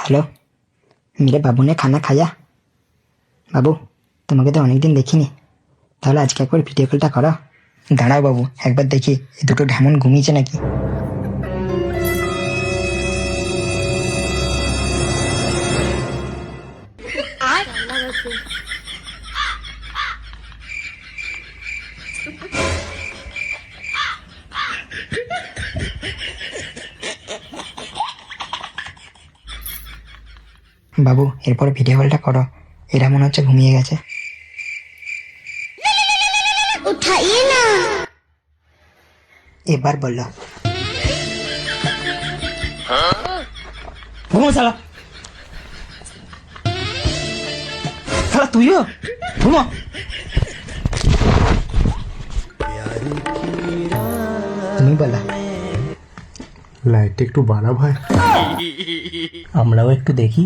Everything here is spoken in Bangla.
हेलो, मेरे बाबू ने खाना खाया? বাবু, তোমাকে তো অনেকদিন দেখিনি, তাহলে আজকে একবার ভিডিও কলটা করো। দাঁড়াও বাবু, একবার দেখি এই দুটো ঢেমন ঘুমিয়েছে নাকি। বাবু, এরপর ভিডিও কলটা করো, এরা মনে হচ্ছে ঘুমিয়ে গেছে। उठाइए ना। এবার বললো ঘুমো শালা, শালা তুইও ঘুমো। তুমি বলো। লাইটটা একটু বাড়া ভাই, আমরাও একটু দেখি।